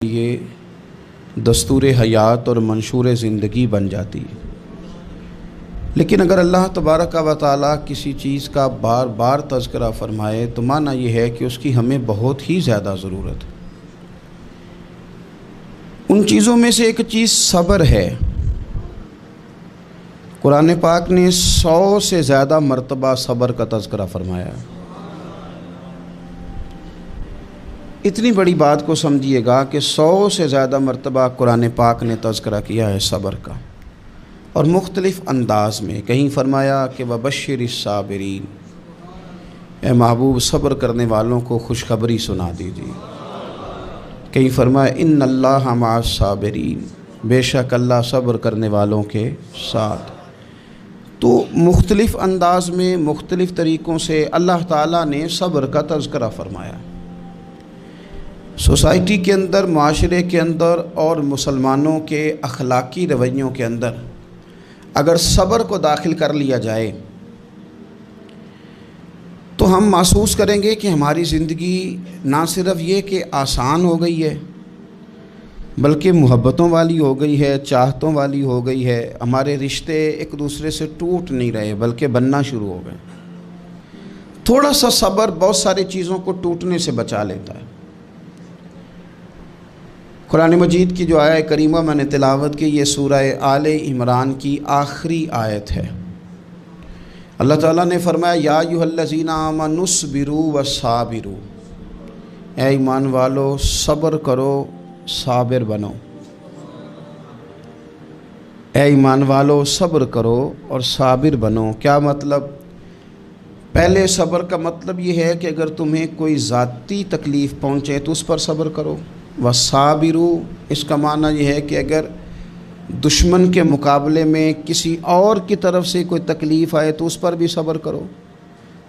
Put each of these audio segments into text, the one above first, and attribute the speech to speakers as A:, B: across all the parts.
A: یہ دستور حیات اور منشور زندگی بن جاتی ہے۔ لیکن اگر اللہ تبارک و تعالیٰ کسی چیز کا بار بار تذکرہ فرمائے تو معنی یہ ہے کہ اس کی ہمیں بہت ہی زیادہ ضرورت ہے۔ ان چیزوں میں سے ایک چیز صبر ہے۔ قرآن پاک نے 100 سے زیادہ مرتبہ صبر کا تذکرہ فرمایا ہے۔ اتنی بڑی بات کو سمجھیے گا کہ 100 سے زیادہ مرتبہ قرآن پاک نے تذکرہ کیا ہے صبر کا، اور مختلف انداز میں۔ کہیں فرمایا کہ وَبَشِّرِ الصَّابِرِينَ، اے محبوب صبر کرنے والوں کو خوشخبری سنا دیجیے۔ کہیں فرمایا اِنَّ اللَّهَ مَعَ الصَّابِرِينَ، بے شک اللہ صبر کرنے والوں کے ساتھ۔ تو مختلف انداز میں مختلف طریقوں سے اللہ تعالیٰ نے صبر کا تذکرہ فرمایا۔ سوسائٹی کے اندر، معاشرے کے اندر اور مسلمانوں کے اخلاقی رویوں کے اندر اگر صبر کو داخل کر لیا جائے تو ہم محسوس کریں گے کہ ہماری زندگی نہ صرف یہ کہ آسان ہو گئی ہے بلکہ محبتوں والی ہو گئی ہے، چاہتوں والی ہو گئی ہے۔ ہمارے رشتے ایک دوسرے سے ٹوٹ نہیں رہے بلکہ بننا شروع ہو گئے۔ تھوڑا سا صبر بہت ساری چیزوں کو ٹوٹنے سے بچا لیتا ہے۔ قرآن مجید کی جو آیہ کریمہ میں نے تلاوت کی، یہ سورہ آل عمران کی آخری آیت ہے۔ اللہ تعالیٰ نے فرمایا یا ایھا الذین آمنوا اصبروا وصابروا، اے ایمان والو صبر کرو صابر بنو۔ اے ایمان والو صبر کرو اور صابر بنو۔ کیا مطلب؟ پہلے صبر کا مطلب یہ ہے کہ اگر تمہیں کوئی ذاتی تکلیف پہنچے تو اس پر صبر کرو۔ وصابروا، اس کا معنی یہ ہے کہ اگر دشمن کے مقابلے میں کسی اور کی طرف سے کوئی تکلیف آئے تو اس پر بھی صبر کرو۔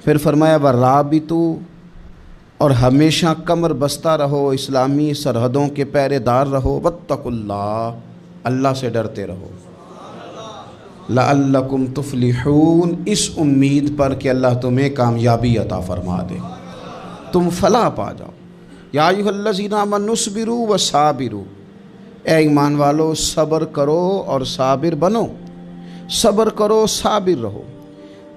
A: پھر فرمایا ورابطوا، اور ہمیشہ کمر بستہ رہو، اسلامی سرحدوں کے پہرے دار رہو۔ واتقوا اللہ، اللہ سے ڈرتے رہو۔ لعلکم تفلحون، اس امید پر کہ اللہ تمہیں کامیابی عطا فرما دے، تم فلاح پا جاؤ۔ یا ایھا الذین آمنوا اصبروا وصابروا، اے ایمان والو صبر کرو اور صابر بنو۔ صبر کرو، صابر رہو،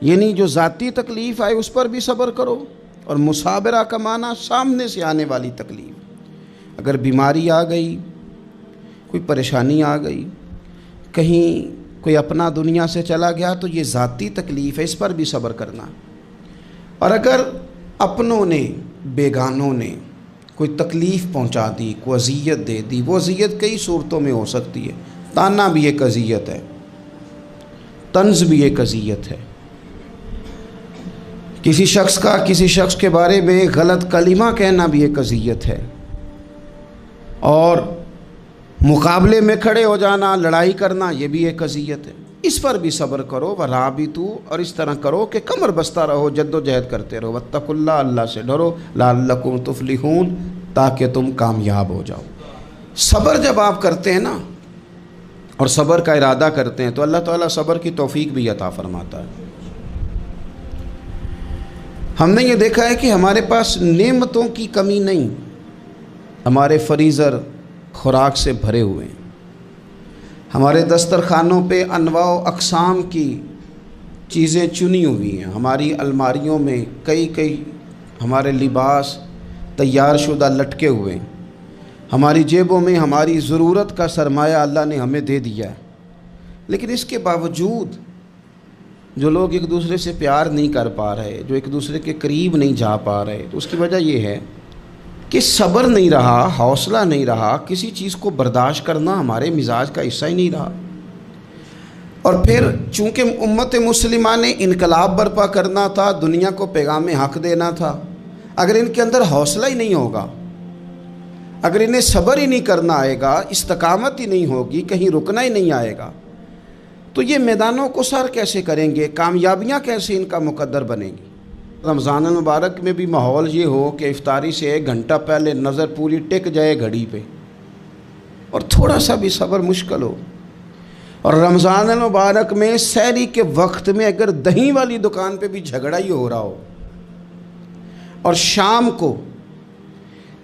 A: یعنی جو ذاتی تکلیف آئے اس پر بھی صبر کرو، اور مصابرہ کا معنی سامنے سے آنے والی تکلیف۔ اگر بیماری آ گئی، کوئی پریشانی آ گئی، کہیں کوئی اپنا دنیا سے چلا گیا تو یہ ذاتی تکلیف ہے، اس پر بھی صبر کرنا۔ اور اگر اپنوں نے، بیگانوں نے کوئی تکلیف پہنچا دی، کوئی اذیت دے دی، وہ اذیت کئی صورتوں میں ہو سکتی ہے۔ تانا بھی ایک اذیت ہے، طنز بھی ایک اذیت ہے، کسی شخص کے بارے میں غلط کلمہ کہنا بھی ایک اذیت ہے، اور مقابلے میں کھڑے ہو جانا، لڑائی کرنا، یہ بھی ایک اذیت ہے۔ اس پر بھی صبر کرو۔ ورابطوا، اور اس طرح کرو کہ کمر بستہ رہو، جد و جہد کرتے رہو۔ واتقوا اللہ، اللہ سے ڈرو۔ لعلکم تفلحون، تاکہ تم کامیاب ہو جاؤ۔ صبر جب آپ کرتے ہیں نا، اور صبر کا ارادہ کرتے ہیں، تو اللہ تعالیٰ صبر کی توفیق بھی عطا فرماتا ہے۔ ہم نے یہ دیکھا ہے کہ ہمارے پاس نعمتوں کی کمی نہیں، ہمارے فریزر خوراک سے بھرے ہوئے ہیں، ہمارے دسترخوانوں پہ انواع و اقسام کی چیزیں چنی ہوئی ہیں، ہماری الماریوں میں کئی ہمارے لباس تیار شدہ لٹکے ہوئے ہیں، ہماری جیبوں میں ہماری ضرورت کا سرمایہ اللہ نے ہمیں دے دیا ہے۔ لیکن اس کے باوجود جو لوگ ایک دوسرے سے پیار نہیں کر پا رہے، جو ایک دوسرے کے قریب نہیں جا پا رہے، تو اس کی وجہ یہ ہے کہ صبر نہیں رہا، حوصلہ نہیں رہا، کسی چیز کو برداشت کرنا ہمارے مزاج کا حصہ ہی نہیں رہا۔ اور پھر چونکہ امت مسلمہ نے انقلاب برپا کرنا تھا، دنیا کو پیغام حق دینا تھا، اگر ان کے اندر حوصلہ ہی نہیں ہوگا، اگر انہیں صبر ہی نہیں کرنا آئے گا، استقامت ہی نہیں ہوگی، کہیں رکنا ہی نہیں آئے گا، تو یہ میدانوں کو سر کیسے کریں گے؟ کامیابیاں کیسے ان کا مقدر بنے گی؟ رمضان المبارک میں بھی ماحول یہ ہو کہ افطاری سے 1 گھنٹہ پہلے نظر پوری ٹک جائے گھڑی پہ، اور تھوڑا سا بھی صبر مشکل ہو۔ اور رمضان المبارک میں سحری کے وقت میں اگر دہی والی دکان پہ بھی جھگڑا ہی ہو رہا ہو، اور شام کو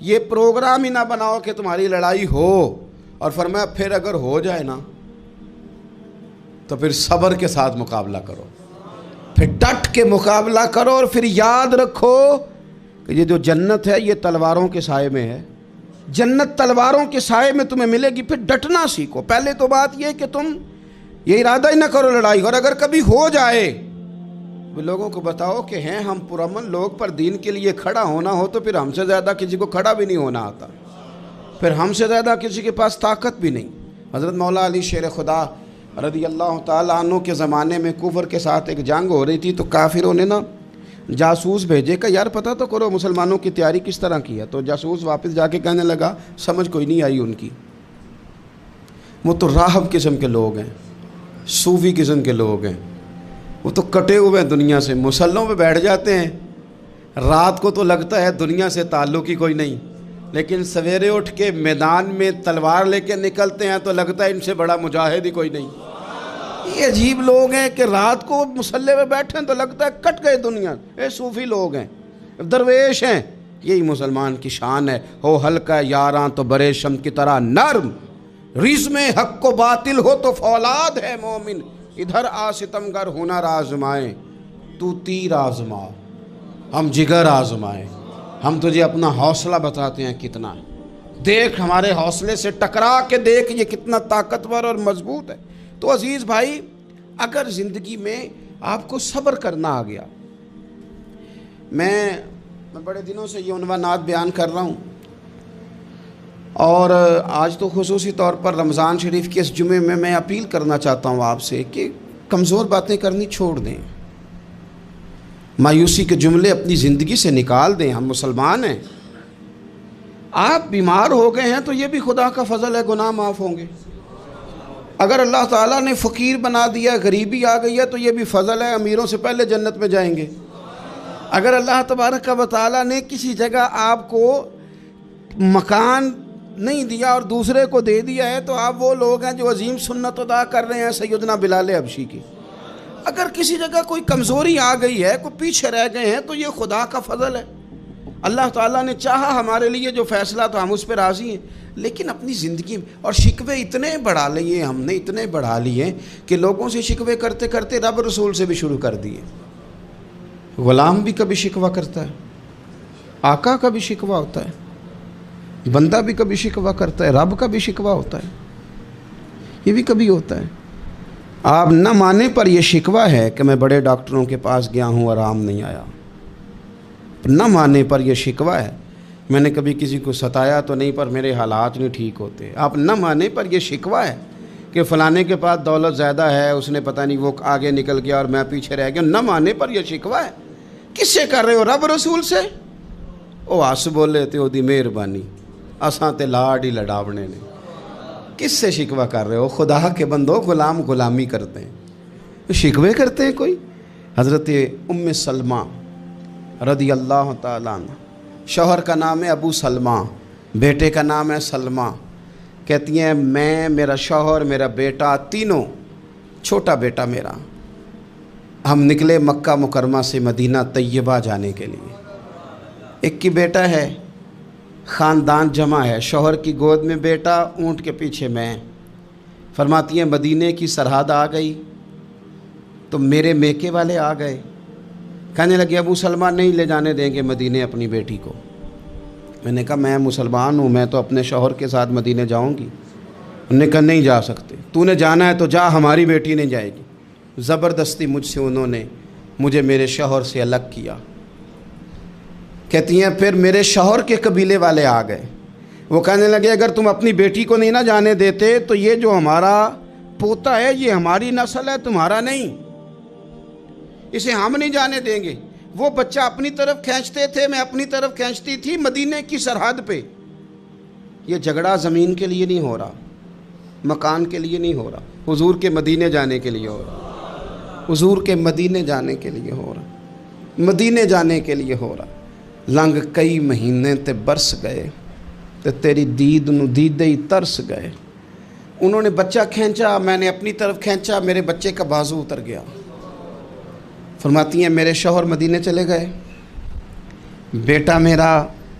A: یہ پروگرام ہی نہ بناؤ کہ تمہاری لڑائی ہو، اور فرمایا پھر اگر ہو جائے نا تو پھر صبر کے ساتھ مقابلہ کرو، پھر ڈٹ کے مقابلہ کرو، اور پھر یاد رکھو کہ یہ جو جنت ہے یہ تلواروں کے سائے میں ہے، جنت تلواروں کے سائے میں تمہیں ملے گی۔ پھر ڈٹنا سیکھو۔ پہلے تو بات یہ کہ تم یہ ارادہ ہی نہ کرو لڑائی، اور اگر کبھی ہو جائے لوگوں کو بتاؤ کہ ہیں ہم پرامن لوگ، پر دین کے لیے کھڑا ہونا ہو تو پھر ہم سے زیادہ کسی کو کھڑا بھی نہیں ہونا آتا، پھر ہم سے زیادہ کسی کے پاس طاقت بھی نہیں۔ حضرت مولا علی شیر خدا رضی اللہ تعالیٰ عنہ کے زمانے میں کفر کے ساتھ ایک جنگ ہو رہی تھی، تو کافروں نے نا جاسوس بھیجے کہ یار پتہ تو کرو مسلمانوں کی تیاری کس طرح کی ہے۔ تو جاسوس واپس جا کے کہنے لگا سمجھ کوئی نہیں آئی ان کی، وہ تو راہب قسم کے لوگ ہیں، صوفی قسم کے لوگ ہیں، وہ تو کٹے ہوئے ہیں دنیا سے، مسلوں پہ بیٹھ جاتے ہیں، رات کو تو لگتا ہے دنیا سے تعلق ہی کوئی نہیں، لیکن سویرے اٹھ کے میدان میں تلوار لے کے نکلتے ہیں تو لگتا ہے ان سے بڑا مجاہد ہی کوئی نہیں۔ یہ عجیب لوگ ہیں کہ رات کو مسلح پہ بیٹھے ہیں تو لگتا ہے کٹ گئے دنیا، یہ صوفی لوگ ہیں، درویش ہیں۔ یہی مسلمان کی شان ہے، ہو ہلکا یاراں تو برے شم کی طرح نرم، رزم حق و باطل ہو تو فولاد ہے مومن، ادھر آ ستمگر ہنر آزمائیں تو تیر آزما، ہم جگر آزمائیں، ہم تجھے اپنا حوصلہ بتاتے ہیں کتنا ہے، دیکھ ہمارے حوصلے سے ٹکرا کے دیکھ یہ کتنا طاقتور اور مضبوط ہے۔ تو عزیز بھائی، اگر زندگی میں آپ کو صبر کرنا آ گیا، میں بڑے دنوں سے یہ عنوانات بیان کر رہا ہوں، اور آج تو خصوصی طور پر رمضان شریف کے اس جمعے میں میں اپیل کرنا چاہتا ہوں آپ سے کہ کمزور باتیں کرنی چھوڑ دیں، مایوسی کے جملے اپنی زندگی سے نکال دیں۔ ہم مسلمان ہیں، آپ بیمار ہو گئے ہیں تو یہ بھی خدا کا فضل ہے، گناہ معاف ہوں گے۔ اگر اللہ تعالیٰ نے فقیر بنا دیا، غریبی آ گئی ہے تو یہ بھی فضل ہے، امیروں سے پہلے جنت میں جائیں گے۔ اگر اللہ تبارک و تعالیٰ نے کسی جگہ آپ کو مکان نہیں دیا اور دوسرے کو دے دیا ہے تو آپ وہ لوگ ہیں جو عظیم سنت ادا کر رہے ہیں سیدنا بلال حبشی کی۔ اگر کسی جگہ کوئی کمزوری آ گئی ہے، کوئی پیچھے رہ گئے ہیں تو یہ خدا کا فضل ہے۔ اللہ تعالیٰ نے چاہا ہمارے لیے جو فیصلہ تو ہم اس پہ راضی ہیں، لیکن اپنی زندگی اور شکوے اتنے بڑھا لیے، ہم نے اتنے بڑھا لیے کہ لوگوں سے شکوے کرتے کرتے رب رسول سے بھی شروع کر دیے۔ غلام بھی کبھی شکوہ کرتا ہے، آقا کا بھی شکوہ ہوتا ہے، بندہ بھی کبھی شکوہ کرتا ہے، رب کا بھی شکوہ ہوتا ہے، یہ بھی کبھی ہوتا ہے۔ آپ نہ مانے پر یہ شکوہ ہے کہ میں بڑے ڈاکٹروں کے پاس گیا ہوں آرام نہیں آیا، نہ مانے پر یہ شکوہ ہے میں نے کبھی کسی کو ستایا تو نہیں پر میرے حالات نہیں ٹھیک ہوتے۔ آپ نہ مانے پر یہ شکوہ ہے کہ فلانے کے پاس دولت زیادہ ہے، اس نے پتہ نہیں وہ آگے نکل گیا اور میں پیچھے رہ گیا، نہ مانے پر یہ شکوہ ہے۔ کس سے کر رہے ہو؟ رب رسول سے؟ او آس بولے تے او دی مہربانی، اساں تے لاڈ ہی لڈاونے نے۔ کس سے شکوہ کر رہے ہو؟ خدا کے بندو، غلام غلامی کرتے ہیں، شکوے کرتے ہیں کوئی؟ حضرت ام سلمہ رضی اللہ تعالیٰ عنہ، شوہر کا نام ہے ابو سلمہ، بیٹے کا نام ہے سلمہ، کہتی ہیں میں، میرا شوہر، میرا بیٹا، تینوں، چھوٹا بیٹا میرا، ہم نکلے مکہ مکرمہ سے مدینہ طیبہ جانے کے لیے۔ ایک کی بیٹا ہے، خاندان جمع ہے، شوہر کی گود میں بیٹا، اونٹ کے پیچھے میں۔ فرماتی ہیں مدینے کی سرحد آ گئی تو میرے میکے والے آ گئے، کہنے لگے ابو سلمہ نہیں لے جانے دیں گے مدینے اپنی بیٹی کو۔ میں نے کہا میں مسلمان ہوں، میں تو اپنے شوہر کے ساتھ مدینے جاؤں گی۔ انہوں نے کہا نہیں جا سکتے، تو نے جانا ہے تو جا، ہماری بیٹی نہیں جائے گی۔ زبردستی مجھ سے انہوں نے مجھے میرے شوہر سے الگ کیا۔ کہتی ہیں پھر میرے شوہر کے قبیلے والے آ گئے، وہ کہنے لگے اگر تم اپنی بیٹی کو نہیں نہ جانے دیتے تو یہ جو ہمارا پوتا ہے یہ ہماری نسل ہے، تمہارا نہیں، اسے ہم نہیں جانے دیں گے۔ وہ بچہ اپنی طرف کھینچتے تھے، میں اپنی طرف کھینچتی تھی، مدینے کی سرحد پہ۔ یہ جھگڑا زمین کے لیے نہیں ہو رہا، مکان کے لیے نہیں ہو رہا، حضور کے مدینے جانے کے لیے ہو رہا، حضور کے مدینے جانے کے لیے ہو رہا، مدینے جانے کے لیے ہو رہا۔ لنگ کئی مہینے تے برس گئے تے تیری دید نو دیدے ہی ترس گئے۔ انہوں نے بچہ کھینچا، میں نے اپنی طرف کھینچا، میرے بچے کا بازو اتر گیا۔ فرماتی ہیں میرے شوہر مدینے چلے گئے، بیٹا میرا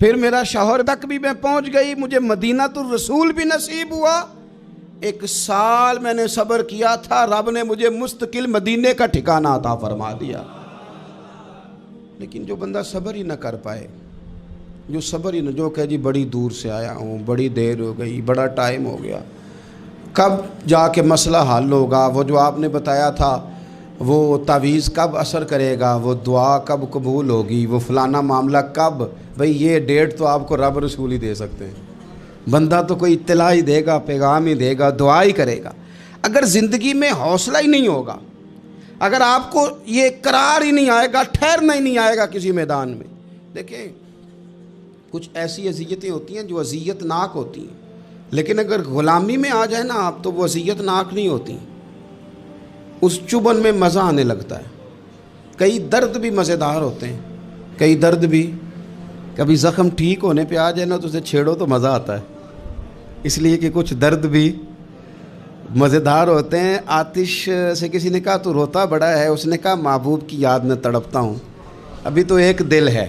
A: پھر میرا شوہر تک بھی میں پہنچ گئی، مجھے مدینہ الرسول بھی نصیب ہوا۔ 1 سال میں نے صبر کیا تھا، رب نے مجھے مستقل مدینے کا ٹھکانہ عطا فرما دیا۔ لیکن جو بندہ صبر ہی نہ کر پائے، جو صبر ہی نہ، جو کہ جی بڑی دور سے آیا ہوں، بڑی دیر ہو گئی، بڑا ٹائم ہو گیا، کب جا کے مسئلہ حل ہوگا، وہ جو آپ نے بتایا تھا وہ تعویذ کب اثر کرے گا، وہ دعا کب قبول ہوگی، وہ فلانا معاملہ کب، بھئی یہ ڈیٹ تو آپ کو رب رسول ہی دے سکتے ہیں۔ بندہ تو کوئی اطلاع ہی دے گا، پیغام ہی دے گا، دعا ہی کرے گا۔ اگر زندگی میں حوصلہ ہی نہیں ہوگا، اگر آپ کو یہ قرار ہی نہیں آئے گا، ٹھہرنا ہی نہیں آئے گا کسی میدان میں۔ دیکھیں کچھ ایسی اذیتیں ہوتی ہیں جو اذیت ناک ہوتی ہیں، لیکن اگر غلامی میں آ جائے نا آپ تو وہ اذیت ناک نہیں ہوتی، اس چبھن میں مزہ آنے لگتا ہے۔ کئی درد بھی مزیدار ہوتے ہیں، کئی درد بھی، کبھی زخم ٹھیک ہونے پہ آ جائے نا تو اسے چھیڑو تو مزہ آتا ہے، اس لیے کہ کچھ درد بھی مزیدار ہوتے ہیں۔ آتش سے کسی نے کہا تو روتا بڑا ہے، اس نے کہا محبوب کی یاد میں تڑپتا ہوں، ابھی تو ایک دل ہے،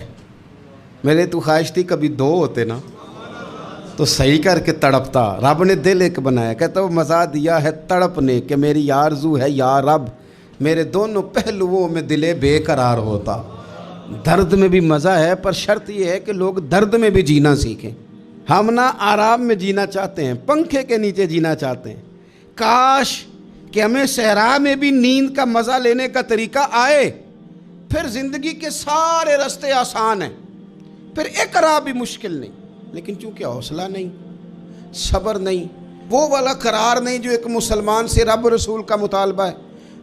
A: میرے تو خواہش تھی کبھی 2 ہوتے نا تو صحیح کر کے تڑپتا۔ رب نے دل ایک بنایا، کہتا وہ مزہ دیا ہے تڑپ نے کہ میری آرزو ہے یا رب میرے دونوں پہلوؤں میں دل بے قرار ہوتا۔ درد میں بھی مزہ ہے، پر شرط یہ ہے کہ لوگ درد میں بھی جینا سیکھیں۔ ہم نہ آرام میں جینا چاہتے ہیں، پنکھے کے نیچے جینا چاہتے ہیں۔ کاش کہ ہمیں صحرا میں بھی نیند کا مزہ لینے کا طریقہ آئے، پھر زندگی کے سارے راستے آسان ہیں، پھر اقرا بھی مشکل نہیں۔ لیکن چونکہ حوصلہ نہیں، صبر نہیں، وہ والا قرار نہیں جو ایک مسلمان سے رب رسول کا مطالبہ ہے۔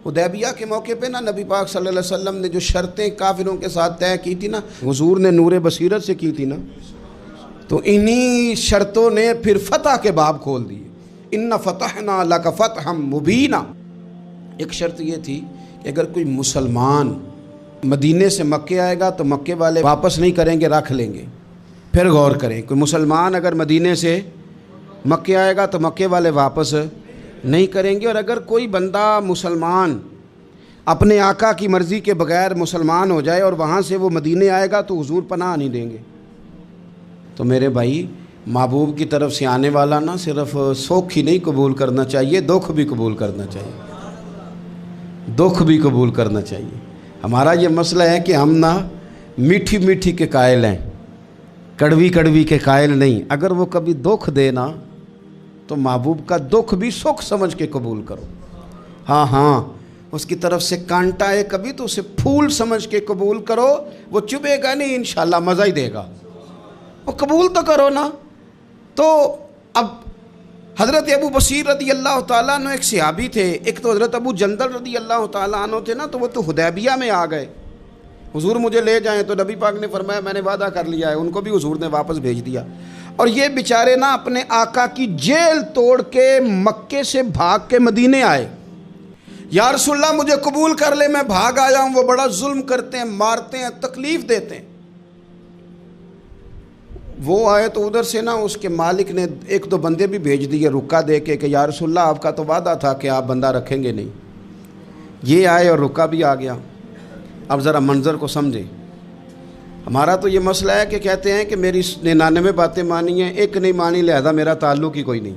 A: حدیبیہ کے موقع پہ نا نبی پاک صلی اللہ علیہ وسلم نے جو شرطیں کافروں کے ساتھ طے کی تھی نا، حضور نے نور بصیرت سے کی تھی نا، تو انہی شرطوں نے پھر فتح کے باب کھول دیے۔ ان فتحنا لک فتحا مبینا۔ ایک شرط یہ تھی کہ اگر کوئی مسلمان مدینے سے مکے آئے گا تو مکے والے واپس نہیں کریں گے، رکھ لیں گے۔ پھر غور کریں، کوئی مسلمان اگر مدینے سے مکے آئے گا تو مکے والے واپس نہیں کریں گے، اور اگر کوئی بندہ مسلمان اپنے آقا کی مرضی کے بغیر مسلمان ہو جائے اور وہاں سے وہ مدینے آئے گا تو حضور پناہ نہیں دیں گے۔ تو میرے بھائی، محبوب کی طرف سے آنے والا نہ صرف سوکھ ہی نہیں قبول کرنا چاہیے، دکھ بھی قبول کرنا چاہیے، دکھ بھی قبول کرنا چاہیے۔ ہمارا یہ مسئلہ ہے کہ ہم نہ میٹھی میٹھی کے قائل ہیں، کڑوی کڑوی کے قائل نہیں۔ اگر وہ کبھی دکھ دے نا تو محبوب کا دکھ بھی سکھ سمجھ کے قبول کرو۔ ہاں اس کی طرف سے کانٹا ہے کبھی تو اسے پھول سمجھ کے قبول کرو، وہ چبھے گا نہیں، انشاءاللہ مزہ ہی دے گا، وہ قبول تو کرو نا۔ تو اب حضرت ابو بصیر رضی اللہ تعالیٰ عنہ ایک صحابی تھے، ایک تو حضرت ابو جندل رضی اللہ تعالیٰ عنہ تھے نا، تو وہ تو حدیبیہ میں آ گئے، حضور مجھے لے جائیں، تو نبی پاک نے فرمایا میں نے وعدہ کر لیا ہے، ان کو بھی حضور نے واپس بھیج دیا۔ اور یہ بیچارے نا اپنے آقا کی جیل توڑ کے مکے سے بھاگ کے مدینے آئے۔ یا رسول اللہ مجھے قبول کر لے، میں بھاگ آیا ہوں، وہ بڑا ظلم کرتے ہیں، مارتے ہیں، تکلیف دیتے ہیں۔ وہ آئے تو ادھر سے نا اس کے مالک نے 1-2 بندے بھی بھیج دیے رکا دے کے کہ یا رسول اللہ آپ کا تو وعدہ تھا کہ آپ بندہ رکھیں گے نہیں۔ یہ آئے اور رکا بھی آ گیا۔ اب ذرا منظر کو سمجھیں۔ ہمارا تو یہ مسئلہ ہے کہ کہتے ہیں کہ میری 99 باتیں مانی ہیں، ایک نہیں مانی، لہذا میرا تعلق ہی کوئی نہیں۔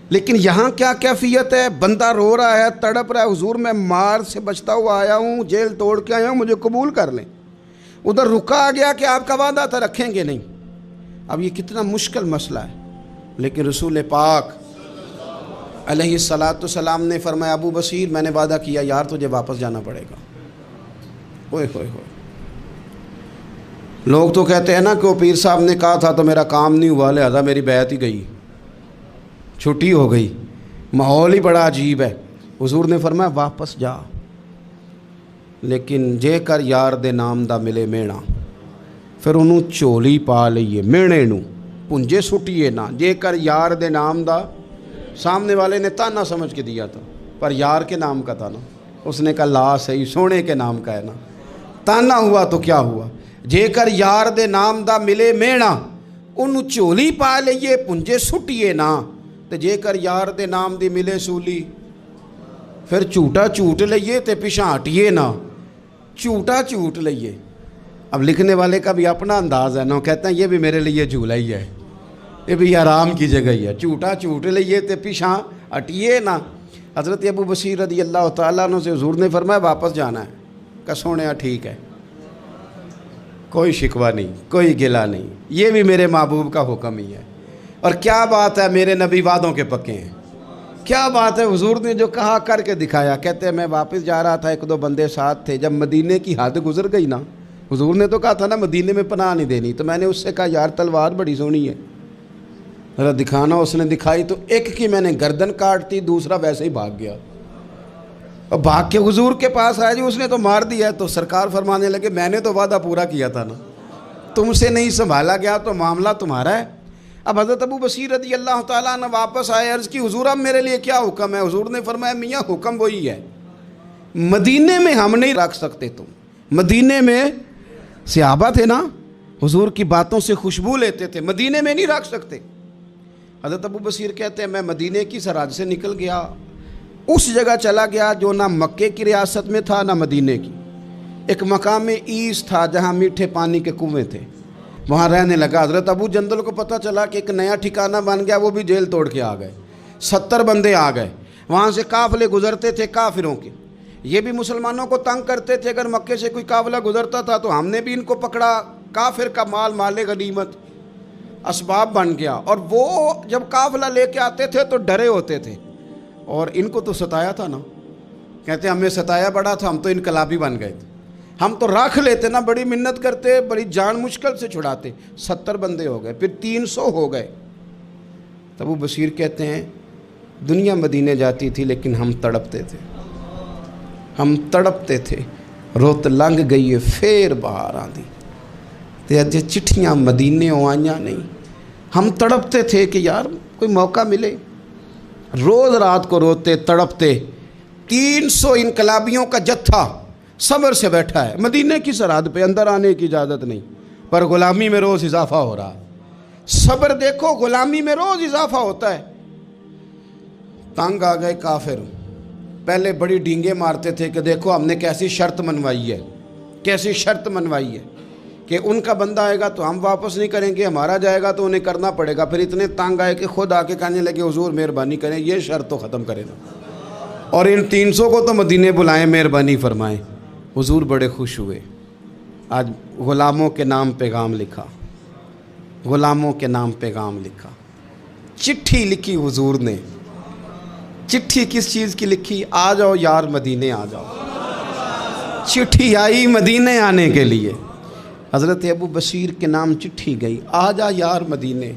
A: لیکن یہاں کیا کیفیت ہے؟ بندہ رو رہا ہے، تڑپ رہا ہے، حضور میں مار سے بچتا ہوا آیا ہوں، جیل توڑ کے آیا ہوں، مجھے قبول کر لیں۔ ادھر رکا آ گیا کہ آپ کا وعدہ تھا رکھیں گے نہیں۔ اب یہ کتنا مشکل مسئلہ ہے، لیکن رسول پاک علیہ السلام نے فرمایا ابو بصیر میں نے وعدہ کیا یار تجھے واپس جانا پڑے گا۔ ہوئے ہوئے ہوئے، لوگ تو کہتے ہیں نا کہ وہ پیر صاحب نے کہا تھا تو میرا کام نہیں ہوا، لہذا میری بیعت ہی گئی، چھٹی ہو گئی، ماحول ہی بڑا عجیب ہے۔ حضور نے فرمایا واپس جا، لیکن جے کر یار دے نام دا ملے مینا، پھر انہوں چولی پا لئیے مینے نو پنجے سٹیے نا، جے کر یار دے نام دا، سامنے والے نے تانا سمجھ کے دیا تھا پر یار کے نام کا تھا نا، اس نے کہا لا صحیح سونے کے نام کا ہے نا، تانا ہوا تو کیا ہوا، جے کر یار دے نام دا ملے مینا، انہوں چولی پا لئیے پنجے سٹیے نا، تے جے کر یار دے نام دی ملے سولی، پھر چوٹا چوٹ لئیے تے پیچھے ہٹیے نا، چوٹا چوٹ لئیے۔ اب لکھنے والے کا بھی اپنا انداز ہے نا، کہتے ہیں یہ بھی میرے لیے جھولا ہی ہے، یہ بھی آرام کی جگہ ہی ہے، جھوٹا جھوٹ لیے تے پیچھا ہٹیے نا۔ حضرت ابو بصیر رضی اللہ تعالیٰ عنہ سے حضور نے فرمایا واپس جانا ہے، کہ سونے ٹھیک ہے، کوئی شکوہ نہیں، کوئی گلہ نہیں، یہ بھی میرے محبوب کا حکم ہی ہے۔ اور کیا بات ہے، میرے نبی وعدوں کے پکے ہیں، کیا بات ہے، حضور نے جو کہا کر کے دکھایا۔ کہتے ہیں میں واپس جا رہا تھا، ایک دو بندے ساتھ تھے، جب مدینے کی حد گزر گئی نا، حضور نے تو کہا تھا نا مدینے میں پناہ نہیں دینی، تو میں نے اس سے کہا یار تلوار بڑی سونی ہے، ذرا دکھانا۔ اس نے دکھائی تو ایک کی میں نے گردن کاٹ دی، دوسرا ویسے ہی بھاگ گیا، اور بھاگ کے حضور کے پاس آیا، جی اس نے تو مار دیا ہے۔ تو سرکار فرمانے لگے میں نے تو وعدہ پورا کیا تھا نا، تم سے نہیں سنبھالا گیا تو معاملہ تمہارا ہے۔ اب حضرت ابو بصیر رضی اللہ تعالیٰ عنہ واپس آئے، عرض کی حضور اب میرے لیے کیا حکم ہے؟ حضور نے فرمایا میاں حکم وہی ہے، مدینے میں ہم نہیں رکھ سکتے، تم مدینے میں صحابہ تھے نا، حضور کی باتوں سے خوشبو لیتے تھے، مدینے میں نہیں رکھ سکتے۔ حضرت ابو بصیر کہتے ہیں میں مدینے کی سرحد سے نکل گیا، اس جگہ چلا گیا جو نہ مکے کی ریاست میں تھا نہ مدینے کی، ایک مقام ایس تھا جہاں میٹھے پانی کے کنویں تھے، وہاں رہنے لگا۔ حضرت ابو جندل کو پتہ چلا کہ ایک نیا ٹھکانہ بن گیا، وہ بھی جیل توڑ کے آ گئے، 70 بندے آ گئے، وہاں سے قافلے گزرتے تھے کافروں کے، یہ بھی مسلمانوں کو تنگ کرتے تھے، اگر مکے سے کوئی قافلہ گزرتا تھا تو ہم نے بھی ان کو پکڑا، کافر کا مال مال غنیمت اسباب بن گیا۔ اور وہ جب قافلہ لے کے آتے تھے تو ڈرے ہوتے تھے، اور ان کو تو ستایا تھا نا، کہتے ہیں ہمیں ستایا بڑا تھا، ہم تو انقلابی بن گئے تھے، ہم تو رکھ لیتے نا، بڑی منت کرتے، بڑی جان مشکل سے چھڑاتے، 70 بندے ہو گئے، پھر 300 ہو گئے۔ تب وہ بصیر کہتے ہیں دنیا مدینے جاتی تھی لیکن ہم تڑپتے تھے، ہم تڑپتے تھے، روت لنگ گئی ہے پھر باہر آندی تے اجے چٹھیاں مدینے آئیاں نہیں، ہم تڑپتے تھے کہ یار کوئی موقع ملے، روز رات کو روتے تڑپتے۔ 300 انقلابیوں کا جتھا صبر سے بیٹھا ہے مدینے کی سرحد پہ، اندر آنے کی اجازت نہیں، پر غلامی میں روز اضافہ ہو رہا ہے۔ صبر دیکھو، غلامی میں روز اضافہ ہوتا ہے۔ تنگ آ گئے کافر، پہلے بڑی ڈینگیں مارتے تھے کہ دیکھو ہم نے کیسی شرط منوائی ہے، کیسی شرط منوائی ہے کہ ان کا بندہ آئے گا تو ہم واپس نہیں کریں گے، ہمارا جائے گا تو انہیں کرنا پڑے گا۔ پھر اتنے تنگ آئے کہ خود آ کے کہنے لگے حضور مہربانی کریں، یہ شرط تو ختم کریں نا، اور ان 300 کو تو مدینے بلائیں، مہربانی فرمائیں۔ حضور بڑے خوش ہوئے، آج غلاموں کے نام پیغام لکھا، غلاموں کے نام پیغام لکھا، چٹھی لکھی حضور نے۔ چٹھی کس چیز کی لکھی؟ آ جاؤ یار مدینے آ جاؤ، چٹھی آئی مدینے آنے کے لیے، حضرت ابو بصیر کے نام چٹھی گئی، آ جا یار مدینے،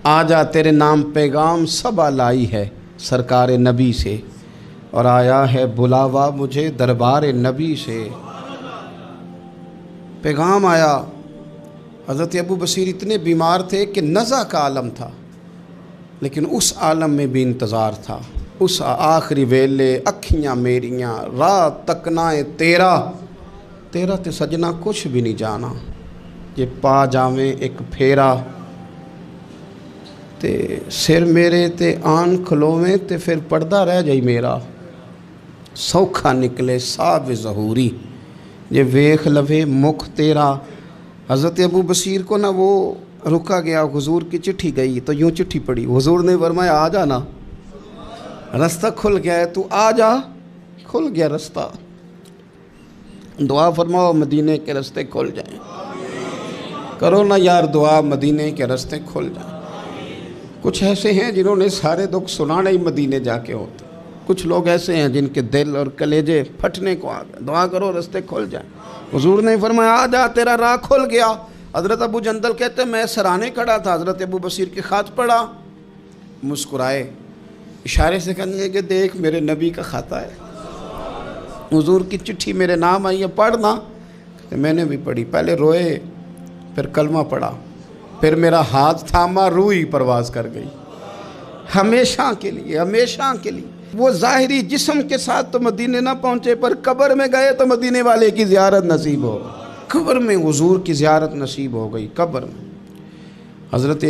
A: آ جا تیرے نام پیغام سب لائی ہے سرکار نبی سے، اور آیا ہے بلاوا مجھے دربار نبی سے۔ پیغام آیا۔ حضرت ابو بصیر اتنے بیمار تھے کہ نزع کا عالم تھا، لیکن اس عالم میں بھی انتظار تھا۔ اس آخری ویلے اکھیاں میریاں رات تکنائے تیرا، تیرا تے سجنا کچھ بھی نہیں جانا، یہ پا جاویں ایک پھیرا، تے سر میرے تے آن کھلوویں تے پھر پردہ رہ جائی میرا، سوکھا نکلے صاحب ظہوری، یہ ویخ لوے مکھ تیرا۔ حضرت ابو بصیر کو نا وہ رکا گیا، حضور کی چٹھی گئی تو یوں چٹھی پڑھی، حضور نے فرمایا آ جا نا، رستہ کھل گیا ہے، تو آ جا، کھل گیا رستہ، دعا فرماؤ مدینے کے رستے کھل جائیں، کرو نا یار دعا مدینے کے رستے کھل جائیں۔ کچھ ایسے ہیں جنہوں نے سارے دکھ سنانے ہی مدینے جا کے ہوتے، کچھ لوگ ایسے ہیں جن کے دل اور کلیجے پھٹنے کو آ گئے، دعا کرو رستے کھل جائیں۔ حضور نے فرمایا آ جا تیرا راہ کھل گیا۔ حضرت ابو جندل کہتے ہیں میں سرانے کھڑا تھا، حضرت ابو بصیر کے خط پڑھا، مسکرائے، اشارے سے کہنے لگے کہ دیکھ میرے نبی کا خط ہے، حضور کی چٹھی میرے نام آئی ہے، پڑھنا۔ میں نے بھی پڑھی، پہلے روئے، پھر کلمہ پڑھا، پھر میرا ہاتھ تھاما، روح ہی پرواز کر گئی، ہمیشہ کے لیے، ہمیشہ کے لیے۔ وہ ظاہری جسم کے ساتھ تو مدینے نہ پہنچے، پر قبر میں گئے تو مدینے والے کی زیارت نصیب ہو، قبر میں حضور کی زیارت نصیب ہو گئی، قبر میں۔ حضرت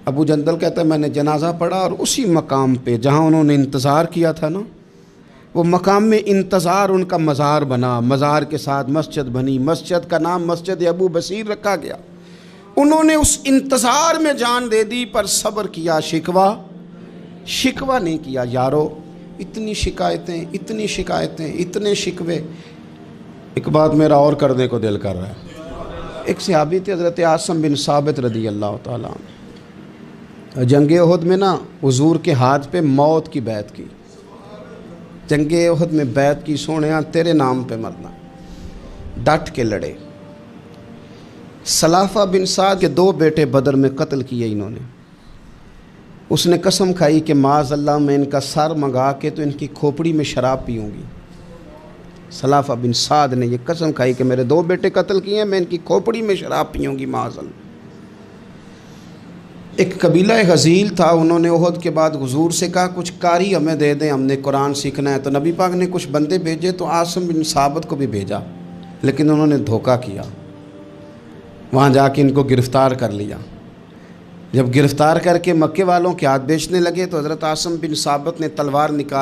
A: ابو جندل کہتا ہے میں نے جنازہ پڑھا، اور اسی مقام پہ جہاں انہوں نے انتظار کیا تھا نا، وہ مقام میں انتظار ان کا مزار بنا، مزار کے ساتھ مسجد بنی، مسجد کا نام مسجد ابو بصیر رکھا گیا۔ انہوں نے اس انتظار میں جان دے دی، پر صبر کیا، شکوہ نہیں کیا۔ یارو اتنی شکایتیں، اتنے شکوے۔ ایک بات میرا اور کرنے کو دل کر رہا ہے۔ ایک صحابی تھے حضرت عاصم بن ثابت رضی اللہ تعالیٰ عنہ، جنگ احد میں نا حضور کے ہاتھ پہ موت کی بیعت کی، جنگ احد میں بیعت کی، سونیا تیرے نام پہ مرنا، ڈٹ کے لڑے۔ سلافہ بن سعد کے 2 بیٹے بدر میں قتل کیے انہوں نے۔ اس نے قسم کھائی کہ معاذ اللہ میں ان کا سر منگا کے تو ان کی کھوپڑی میں شراب پیوں گی۔ سلافہ بن سعد نے یہ قسم کھائی کہ میرے 2 بیٹے قتل کیے ہیں، میں ان کی کھوپڑی میں شراب پیوں گی معاذ اللہ۔ ایک قبیلہ غزیل تھا، انہوں نے احد کے بعد حضور سے کہا کچھ قاری ہمیں دے دیں، ہم نے قرآن سیکھنا ہے۔ تو نبی پاک نے کچھ بندے بھیجے، تو عاصم بن ثابت کو بھی بھیجا، لیکن انہوں نے دھوکہ کیا، وہاں جا کے ان کو گرفتار کر لیا۔ جب گرفتار کر کے مکے والوں کے ہاتھ بیچنے لگے تو حضرت عاصم بن ثابت نے تلوار نکال